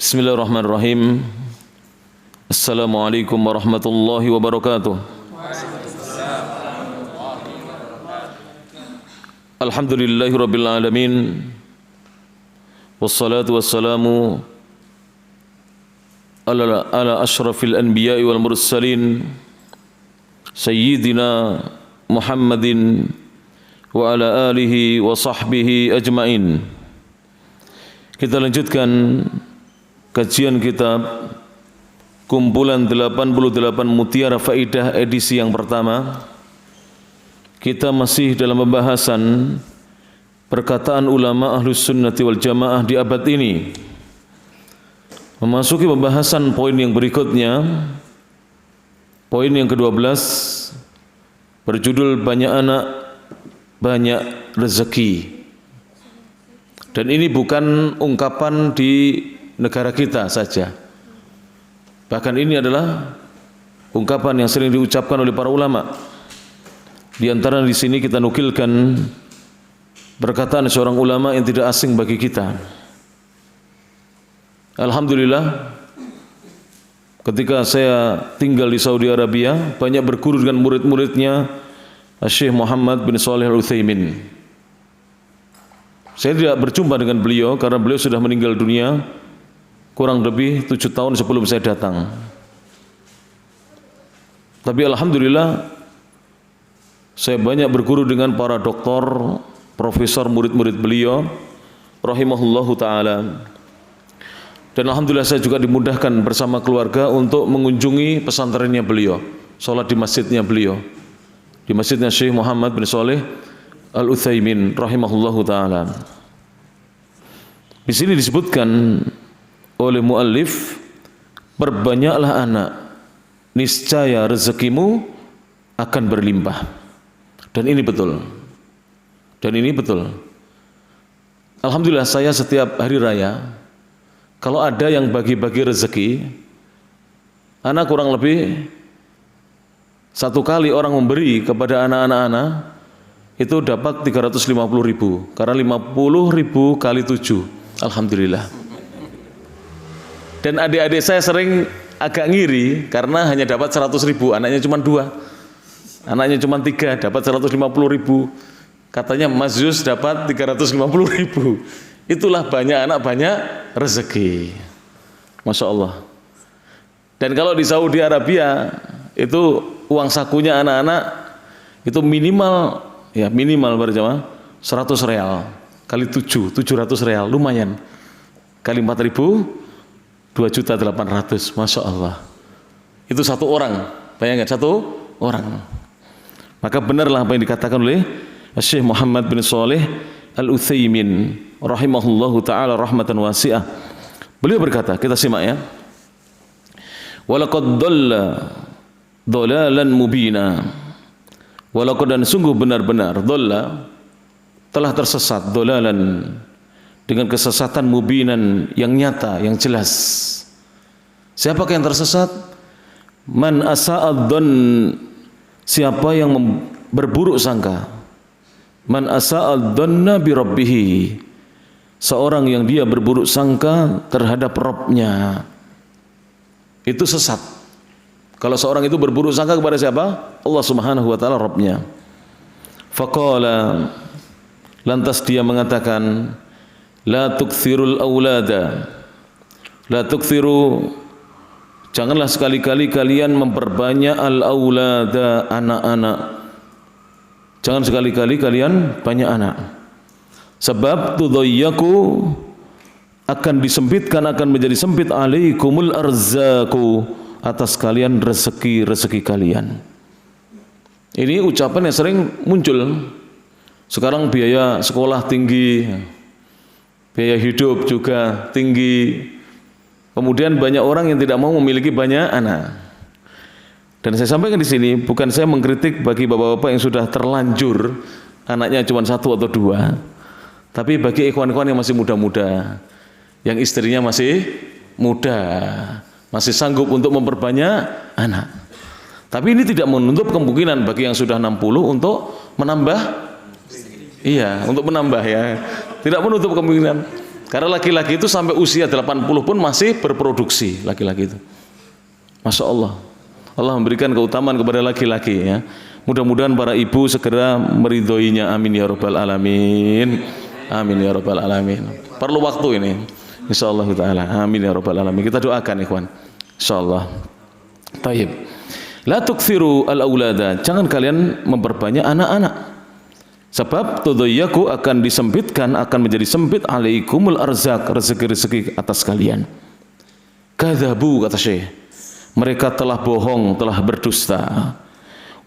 Bismillahirrahmanirrahim. Assalamualaikum warahmatullahi wabarakatuh. Alhamdulillahi rabbil alamin. Wassalatu wassalamu ala ashrafil anbiya'i wal mursalin Sayyidina Muhammadin wa ala alihi wa sahbihi ajma'in. Kita lanjutkan kajian kitab kumpulan 88 Mutiara Faidah edisi yang pertama. Kita masih dalam pembahasan perkataan ulama Ahlus Sunnati wal Jamaah di abad ini. Memasuki pembahasan poin yang berikutnya, poin yang ke-12, berjudul banyak anak, banyak rezeki. Dan ini bukan ungkapan di negara kita saja. Bahkan ini adalah ungkapan yang sering diucapkan oleh para ulama. Di antara di sini kita nukilkan perkataan seorang ulama yang tidak asing bagi kita. Alhamdulillah, ketika saya tinggal di Saudi Arabia, banyak berguru dengan murid-muridnya Syekh Muhammad bin Shalih Al-Utsaimin. Saya tidak berjumpa dengan beliau karena beliau sudah meninggal dunia kurang lebih 7 tahun sebelum saya datang. Tapi alhamdulillah saya banyak berguru dengan para doktor, profesor, murid-murid beliau rahimahullahu taala. Dan alhamdulillah saya juga dimudahkan bersama keluarga untuk mengunjungi pesantrennya beliau, salat di masjidnya beliau, di masjidnya Syekh Muhammad bin Shalih Al-Utsaimin rahimahullahu taala. Di sini disebutkan oleh muallif, perbanyaklah anak, niscaya rezekimu akan berlimpah. Dan ini betul. Dan ini betul. Alhamdulillah saya setiap hari raya, kalau ada yang bagi-bagi rezeki, anak kurang lebih 1 kali orang memberi kepada anak-anak itu dapat 350.000, karena 50.000 kali 7. Alhamdulillah. Dan adik-adik saya sering agak ngiri karena hanya dapat 100.000, anaknya cuma 2, anaknya cuma 3, dapat 150.000. Katanya Mas Yus dapat 350.000. Itulah banyak anak banyak rezeki. Masya Allah. Dan kalau di Saudi Arabia itu uang sakunya anak-anak itu minimal, ya minimal berjamaah 100 real kali 7, 700 real, lumayan. Kali 4.000, 2.800.000, Masya Allah. Itu 1 orang, bayangkan 1 orang. Maka benarlah apa yang dikatakan oleh Syekh Muhammad bin Shalih Al-Utsaimin rahimahullahu ta'ala rahmatan wasi'ah. Beliau berkata, kita simak ya. Walaqad dhalla dhalalan mubina. Walaqad, dan sungguh benar-benar, dhalla telah tersesat, dhalalan dengan kesesatan mubinan yang nyata, yang jelas. Siapakah yang tersesat? Man asa'ad dhann, siapa yang berburuk sangka. Man asa'ad dhanna bi rabbih, seorang yang dia berburuk sangka terhadap Rabbnya, itu sesat. Kalau seorang itu berburuk sangka kepada siapa? Allah Subhanahu wa taala, Rabbnya. Faqala, lantas dia mengatakan, la tukthirul aulada, la tukthiru, janganlah sekali-kali kalian memperbanyak al-aulada, anak-anak. Jangan sekali-kali kalian banyak anak. Sebab tudayyaku, akan disempitkan, akan menjadi sempit, alaikumul arzaku, atas kalian rezeki-rezeki kalian. Ini ucapan yang sering muncul. Sekarang biaya sekolah tinggi, biaya hidup juga tinggi. Kemudian banyak orang yang tidak mau memiliki banyak anak. Dan saya sampaikan di sini, bukan saya mengkritik bagi bapak-bapak yang sudah terlanjur anaknya cuma 1 atau 2, tapi bagi ikhwan-ikhwan yang masih muda-muda, yang istrinya masih muda, masih sanggup untuk memperbanyak anak. Tapi ini tidak menutup kemungkinan bagi yang sudah 60 untuk menambah. Iya, untuk menambah ya. Tidak menutup kemungkinan. Karena laki-laki itu sampai usia 80 pun masih berproduksi, laki-laki itu. Masya Allah. Allah memberikan keutamaan kepada laki-laki ya. Mudah-mudahan para ibu segera meridhoinya. Amin ya rabbal alamin. Amin ya rabbal alamin. Perlu waktu ini. Insyaallah taala. Amin ya rabbal alamin. Kita doakan ikhwan. Insyaallah. Baik. La tukthiru al-aulada. Jangan kalian memperbanyak anak-anak. Sebab tudayyaku akan disempitkan, akan menjadi sempit alaikumul arzak, rezeki-rezeki atas kalian. Kadzabu, kata Syekh, mereka telah bohong, telah berdusta.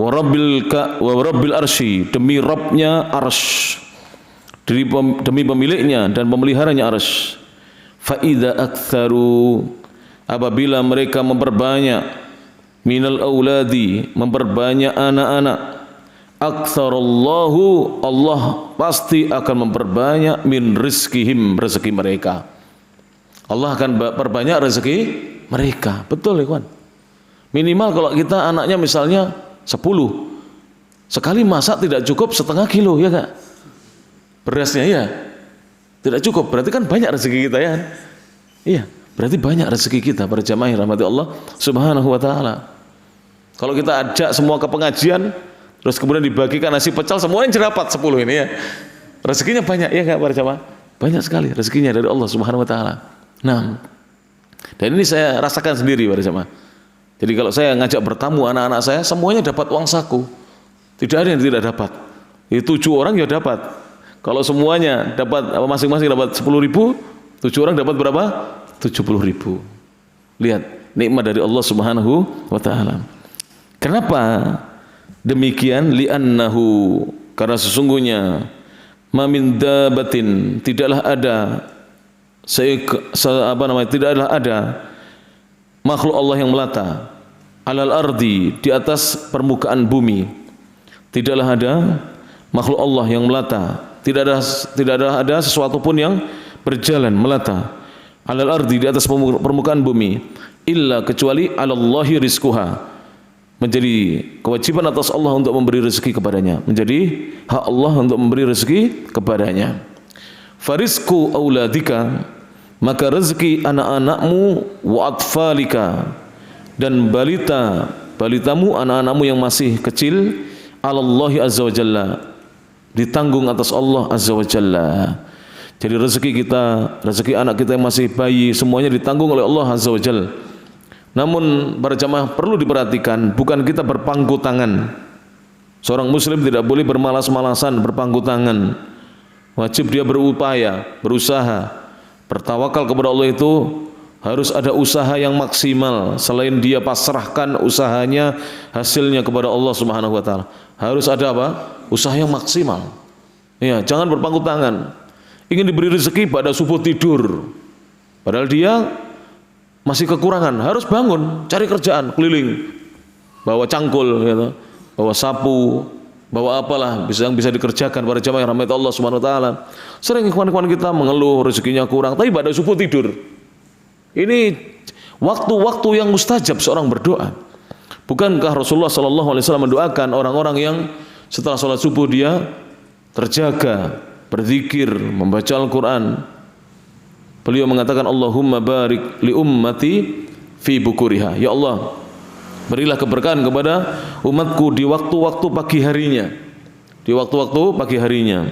Wa rabbil arsy, demi Rabbnya arsy, demi pemiliknya dan pemeliharanya arsy. Fa idza aktsaru, apabila mereka memperbanyak, minal auladi, memperbanyak anak-anak, aktsarallahu, Allah pasti akan memperbanyak min rizkihim, rezeki mereka. Allah akan perbanyak rezeki mereka. Betul ya kawan. Minimal kalau kita anaknya misalnya 10, sekali masak tidak cukup setengah kilo ya kak, berasnya ya tidak cukup, berarti kan banyak rezeki kita ya. Iya, berarti banyak rezeki kita para jamaah rahmati Allah subhanahu wa ta'ala. Kalau kita ajak semua ke pengajian, terus kemudian dibagikan nasi pecel, semuanya jerapat 10 ini ya. Rezekinya banyak ya Kak para jamaah. Banyak sekali rezekinya dari Allah Subhanahu wa taala. Nah, dan ini saya rasakan sendiri para jamaah. Jadi kalau saya ngajak bertamu anak-anak saya, semuanya dapat uang saku. Tidak ada yang tidak dapat. Itu 7 orang ya dapat. Kalau semuanya dapat, masing-masing dapat 10.000, 7 orang dapat berapa? 70.000. Lihat nikmat dari Allah Subhanahu wa taala. Kenapa demikian? Li'annahu, karena sesungguhnya mamin dabatin, tidaklah ada tidaklah ada makhluk Allah yang melata alal ardi, di atas permukaan bumi. Tidaklah ada makhluk Allah yang melata, tidak ada sesuatu pun yang berjalan melata alal ardi, di atas permukaan bumi, illa, kecuali alallahi rizquha, menjadi kewajiban atas Allah untuk memberi rezeki kepadanya, menjadi hak Allah untuk memberi rezeki kepadanya. Farizku auladika, maka rezeki anak-anakmu, wa atfalika, dan balitamu, anak-anakmu yang masih kecil, alallahi azza wa jalla, ditanggung atas Allah azza wa jalla. Jadi rezeki kita, rezeki anak kita yang masih bayi, semuanya ditanggung oleh Allah azza wa jalla. Namun para jamaah perlu diperhatikan, bukan kita berpangku tangan. Seorang muslim tidak boleh bermalas-malasan, berpangku tangan. Wajib dia berupaya, berusaha. Bertawakal kepada Allah itu harus ada usaha yang maksimal. Selain dia pasrahkan usahanya, hasilnya kepada Allah Subhanahu wa taala, harus ada apa? Usaha yang maksimal. Ya, jangan berpangku tangan. Ingin diberi rezeki pada subuh tidur, padahal dia masih kekurangan, harus bangun, cari kerjaan, keliling, bawa cangkul, gitu, bawa sapu, bawa apalah yang bisa dikerjakan para jamaah rahmat Allah Subhanahu wa taala. Sering ikhwan-ikhwan kita mengeluh rezekinya kurang, tapi pada subuh tidur. Ini waktu-waktu yang mustajab seorang berdoa. Bukankah Rasulullah sallallahu alaihi wasallam mendoakan orang-orang yang setelah salat subuh dia terjaga, berzikir, membaca Al-Qur'an? Beliau mengatakan, Allahumma barik li ummati fi bukuriha. Ya Allah, berilah keberkahan kepada umatku di waktu-waktu pagi harinya. Di waktu-waktu pagi harinya.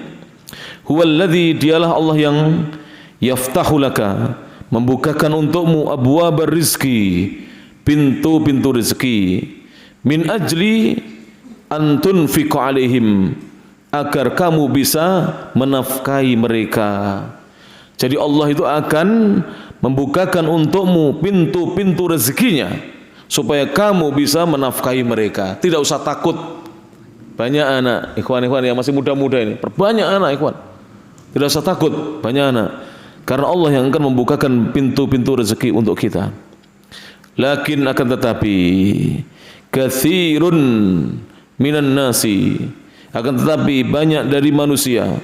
Huwallazi, dialah Allah yang yaftahu laka, membukakan untukmu abwabar rizki, pintu-pintu rezeki, min ajli an tunfiqu alaihim, agar kamu bisa menafkahi mereka. Jadi Allah itu akan membukakan untukmu pintu-pintu rezekinya supaya kamu bisa menafkahi mereka. Tidak usah takut banyak anak, ikhwan-ikhwan yang masih muda-muda ini, perbanyak anak ikhwan. Tidak usah takut banyak anak, karena Allah yang akan membukakan pintu-pintu rezeki untuk kita. Lakin akan tetapi katsirun minan nasi, akan tetapi banyak dari manusia,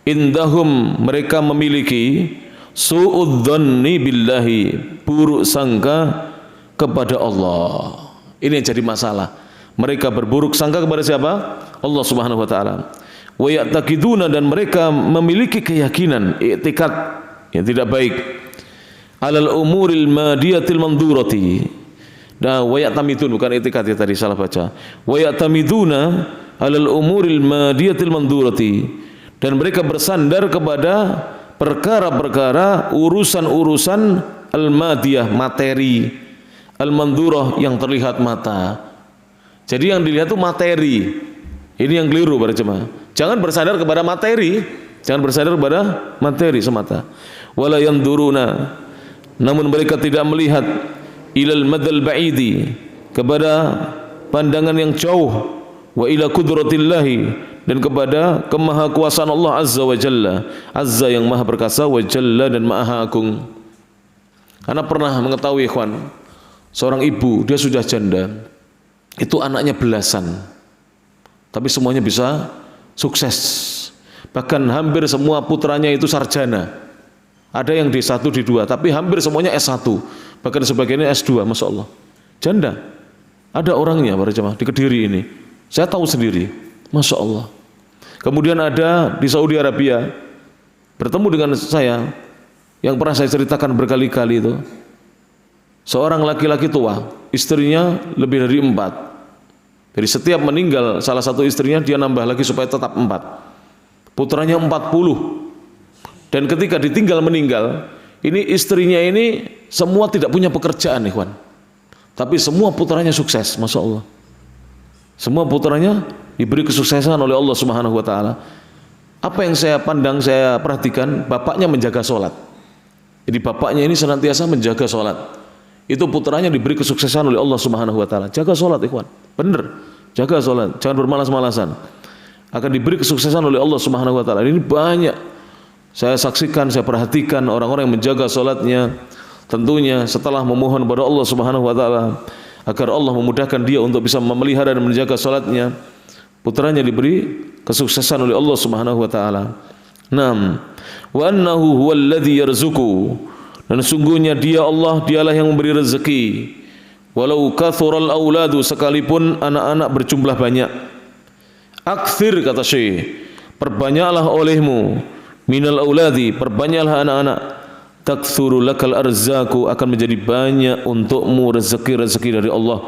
indahum, mereka memiliki su'udzanni billahi, buruk sangka kepada Allah. Ini yang jadi masalah. Mereka berburuk sangka kepada siapa? Allah Subhanahu wa taala. Wa ya'taqiduna, dan mereka memiliki keyakinan, i'tikad, yang tidak baik. Alal umuril madiyatil mandurati. Nah, wa ya'tamidun, bukan itikat ya, tadi salah baca. Wa ya'tamiduna alal umuril madiyatil mandurati, dan mereka bersandar kepada perkara-perkara urusan-urusan al-madiyah, materi, al-mandurah, yang terlihat mata. Jadi yang dilihat itu materi. Ini yang keliru para jemaah. Jangan bersandar kepada materi, jangan bersandar kepada materi semata. Wala yanduruna, namun mereka tidak melihat ilal madal ba'idi, kepada pandangan yang jauh, wa ila kudratillahi, dan kepada kemahakuasaan Allah azza wa jalla. Azza yang maha perkasa, wa jalla dan maha agung. Karena pernah mengetahui ikhwan, seorang ibu, dia sudah janda, itu anaknya belasan, tapi semuanya bisa sukses. Bahkan hampir semua putranya itu sarjana. Ada yang D1, D2, tapi hampir semuanya S1. Bahkan sebagiannya S2, Masya Allah. Janda. Ada orangnya para jemaah di Kediri ini. Saya tahu sendiri. Masya Allah. Kemudian ada di Saudi Arabia. Bertemu dengan saya. Yang pernah saya ceritakan berkali-kali itu. Seorang laki-laki tua. Istrinya lebih dari 4. Jadi setiap meninggal salah satu istrinya, dia nambah lagi supaya tetap 4. Putranya 40. Dan ketika ditinggal meninggal, ini istrinya ini semua tidak punya pekerjaan, ikhwan. Tapi semua putranya sukses, Masya Allah. Semua putranya diberi kesuksesan oleh Allah Subhanahu wa ta'ala. Apa yang saya pandang, saya perhatikan, bapaknya menjaga sholat. Jadi bapaknya ini senantiasa menjaga sholat. Itu putranya diberi kesuksesan oleh Allah Subhanahu wa ta'ala. Jaga sholat, ikhwan. Benar, jaga sholat, jangan bermalas-malasan. Akan diberi kesuksesan oleh Allah Subhanahu wa ta'ala. Ini banyak saya saksikan, saya perhatikan orang-orang yang menjaga sholatnya. Tentunya setelah memohon kepada Allah Subhanahu wa ta'ala agar Allah memudahkan dia untuk bisa memelihara dan menjaga sholatnya, putranya diberi kesuksesan oleh Allah Subhanahu wa ta'ala. Naam, wa annahu huwallazi yarzuqu, dan sungguhnya dia Allah, dialah yang memberi rezeki. Walau kathural auladu, sekalipun anak-anak berjumlah banyak. Akthir, kata Syekh, perbanyaklah olehmu, minal auladi, perbanyaklah anak-anak. Takthuru lakal arzaku, akan menjadi banyak untukmu rezeki-rezeki dari Allah.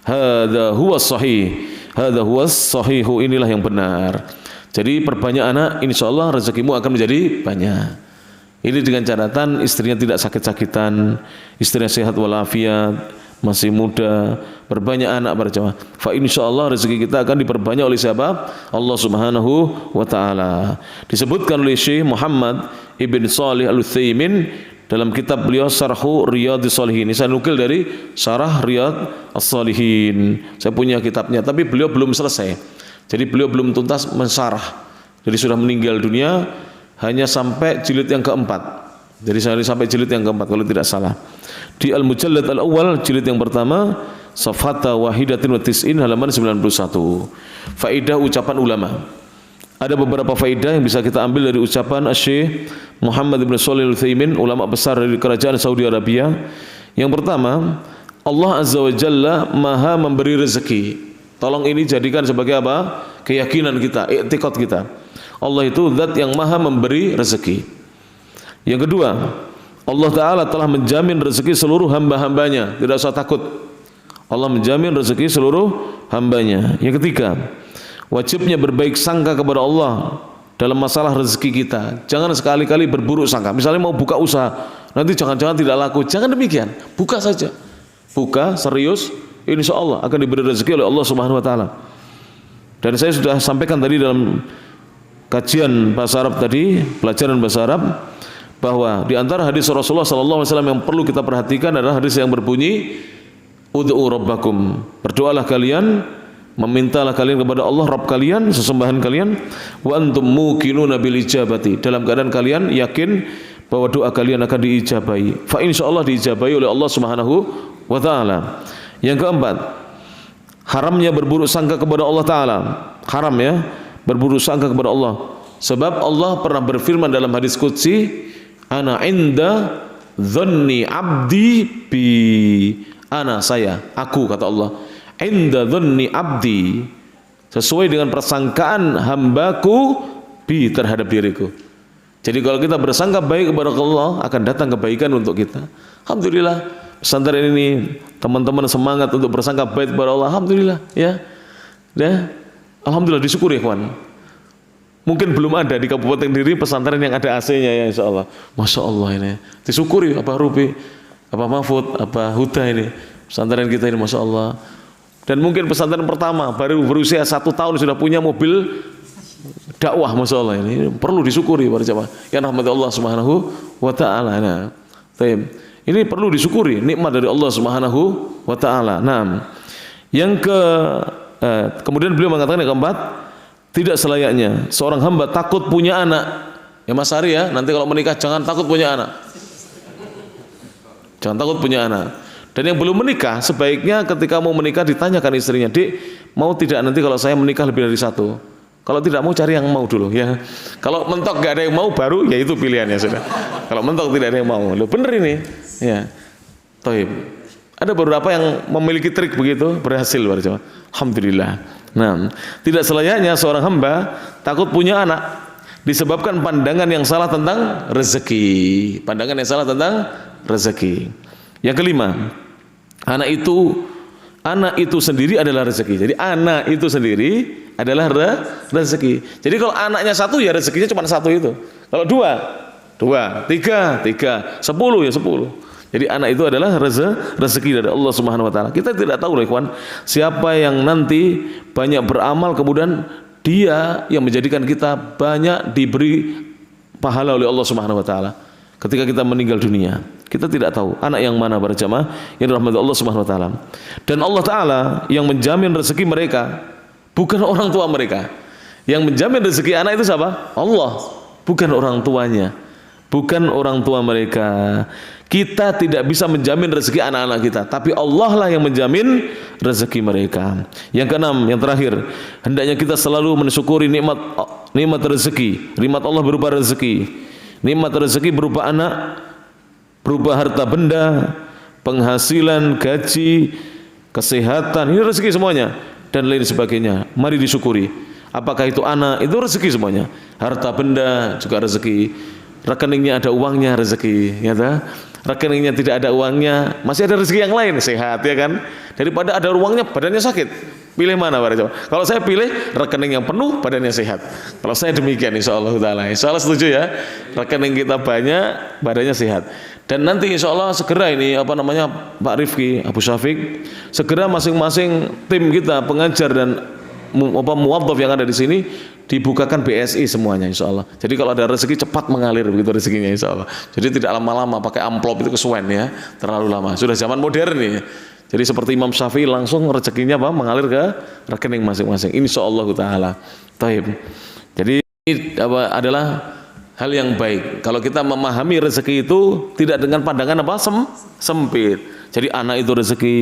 Hadza huwa sahih, hadza huwa sahihu, inilah yang benar. Jadi perbanyak anak, insyaallah rezekimu akan menjadi banyak. Ini dengan catatan istrinya tidak sakit-sakitan, istrinya sehat walafiat, masih muda, berbanyak anak para jemaah. Fa insyaallah rezeki kita akan diperbanyak oleh siapa? Allah Subhanahu wa taala. Disebutkan oleh Syekh Muhammad Ibn Shalih Al-Utsaimin dalam kitab beliau Syarhu Riyadhis Shalihin. Ini saya nukil dari Syarah Riyadhis Shalihin. Saya punya kitabnya, tapi beliau belum selesai. Jadi beliau belum tuntas mensyarah. Jadi sudah meninggal dunia, hanya sampai jilid yang keempat. Jadi sampai jilid yang keempat kalau tidak salah. Di Al-Mujallad Al-Awwal jilid yang pertama, Safhata Wahidatin wa Tis'in, halaman 91. Faedah ucapan ulama. Ada beberapa faedah yang bisa kita ambil dari ucapan Syekh Muhammad Ibn Shalih Al-Utsaimin, ulama besar dari kerajaan Saudi Arabia. Yang pertama, Allah Azza wa Jalla maha memberi rezeki. Tolong ini jadikan sebagai apa? Keyakinan kita, i'tiqad kita. Allah itu zat yang maha memberi rezeki. Yang kedua, Allah Ta'ala telah menjamin rezeki seluruh hamba-hambanya. Tidak usah takut, Allah menjamin rezeki seluruh hambanya. Yang ketiga, wajibnya berbaik sangka kepada Allah dalam masalah rezeki kita. Jangan sekali-kali berburuk sangka. Misalnya mau buka usaha, nanti jangan-jangan tidak laku. Jangan demikian, buka saja. Buka serius, insya Allah akan diberi rezeki oleh Allah Subhanahu wa Ta'ala. Dan saya sudah sampaikan tadi dalam kajian bahasa Arab tadi, pelajaran bahasa Arab, bahwa di antara hadis Rasulullah SAW yang perlu kita perhatikan adalah hadis yang berbunyi, ud'u rabbakum, berdoalah kalian, memintalah kalian kepada Allah Rabb kalian, sesembahan kalian, wa antum muqinuna bil ijabati, dalam keadaan kalian yakin bahwa doa kalian akan diijabahi. Fa insyaallah diijabahi oleh Allah Subhanahu wa Ta'ala. Yang keempat, haramnya berburuk sangka kepada Allah Ta'ala. Haram ya berburuk sangka kepada Allah. Sebab Allah pernah berfirman dalam hadis qudsi, ana inda dhanni abdi bi, ana saya, aku, kata Allah, inda dhanni abdi, sesuai dengan persangkaan hambaku bi, terhadap diriku. Jadi kalau kita bersangka baik kepada Allah, akan datang kebaikan untuk kita. Alhamdulillah, pesantren ini teman-teman semangat untuk bersangka baik kepada Allah. Alhamdulillah, ya. Ya. Alhamdulillah, disyukuri ya kawan. Mungkin belum ada di Kabupaten Kediri pesantren yang ada AC-nya ya, insya Allah. Masya Allah ini. Disyukuri apa Rupi, apa Mahfud, apa Huda ini. Pesantren kita ini Masya Allah. Dan mungkin pesantren pertama baru berusia 1 tahun sudah punya mobil dakwah, Masya Allah ini. Perlu disyukuri para jamaah. Ya rahmat Allah Subhanahu wa ta'ala. Nah, ini perlu disyukuri nikmat dari Allah Subhanahu wa ta'ala. Nah, kemudian beliau mengatakan yang keempat, tidak selayaknya seorang hamba takut punya anak. Ya Mas Ari ya, nanti kalau menikah jangan takut punya anak. Jangan takut punya anak. Dan yang belum menikah sebaiknya ketika mau menikah ditanyakan istrinya, "Dik, mau tidak nanti kalau saya menikah lebih dari 1?" Kalau tidak mau cari yang mau dulu ya. Kalau mentok gak ada yang mau baru ya itu pilihannya sudah. Kalau mentok tidak ada yang mau. Loh bener ini. Ya. Taib. Ada beberapa yang memiliki trik begitu berhasil berjamaah. Alhamdulillah. Nah, tidak selayaknya seorang hamba takut punya anak disebabkan pandangan yang salah tentang rezeki. Pandangan yang salah tentang rezeki. Yang kelima, anak itu sendiri adalah rezeki. Jadi anak itu sendiri adalah rezeki. Jadi kalau anaknya 1 ya rezekinya cuma 1 itu. Kalau 2, 3, 10 ya 10. Jadi anak itu adalah rezeki dari Allah Subhanahu wa taala. Kita tidak tahu loh ikhwan, siapa yang nanti banyak beramal kemudian dia yang menjadikan kita banyak diberi pahala oleh Allah Subhanahu wa taala. Ketika kita meninggal dunia, kita tidak tahu anak yang mana para jamaah yang dirahmati Allah Subhanahu wa taala. Dan Allah taala yang menjamin rezeki mereka, bukan orang tua mereka. Yang menjamin rezeki anak itu siapa? Allah, bukan orang tuanya. Bukan orang tua mereka. Kita tidak bisa menjamin rezeki anak-anak kita, tapi Allah lah yang menjamin rezeki mereka. Yang keenam, yang terakhir, hendaknya kita selalu mensyukuri nikmat rezeki. Nikmat Allah berupa rezeki. Nikmat rezeki berupa anak, berupa harta benda, penghasilan, gaji, kesehatan, ini rezeki semuanya dan lain sebagainya. Mari disyukuri. Apakah itu anak, itu rezeki semuanya. Harta benda juga rezeki. Rekeningnya ada uangnya rezeki, ya tak? Rekeningnya tidak ada uangnya, masih ada rezeki yang lain, sehat ya kan? Daripada ada uangnya badannya sakit, pilih mana para jemaah? Kalau saya pilih rekening yang penuh, badannya sehat. Kalau saya demikian, insya Allah taala, insya Allah setuju ya. Rekening kita banyak, badannya sehat. Dan nanti insya Allah segera ini Pak Rifki, Abu Syafiq, segera masing-masing tim kita pengajar dan muwadhaf yang ada di sini dibukakan BSI semuanya insya Allah. Jadi kalau ada rezeki cepat mengalir begitu rezekinya insya Allah. Jadi tidak lama-lama pakai amplop itu kesuwen ya, terlalu lama. Sudah zaman modern nih. Jadi seperti Imam Syafi'i langsung rezekinya mengalir ke rekening masing-masing. Insya Allah taala. Taib. Jadi ini adalah hal yang baik. Kalau kita memahami rezeki itu tidak dengan pandangan sempit. Jadi anak itu rezeki,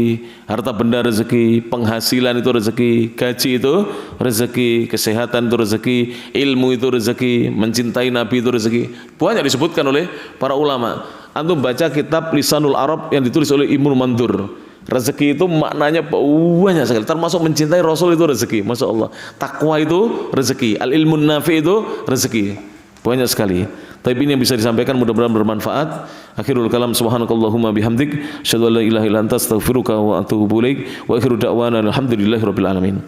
harta benda rezeki, penghasilan itu rezeki, gaji itu rezeki, kesehatan itu rezeki, ilmu itu rezeki, mencintai Nabi itu rezeki. Banyak disebutkan oleh para ulama. Antum baca kitab Lisanul Arab yang ditulis oleh Ibnu Mandur. Rezeki itu maknanya banyak sekali. Termasuk mencintai Rasul itu rezeki. Masya Allah. Takwa itu rezeki. Al-ilmun nafi itu rezeki. Banyak sekali. Tapi ini yang bisa disampaikan mudah-mudahan bermanfaat. Akhirul kalam subhanakallahumma bihamdik asyhadu an la ilaha illa anta astaghfiruka wa atubu ilaik wa akhiru da'wana alhamdulillahirabbil alamin.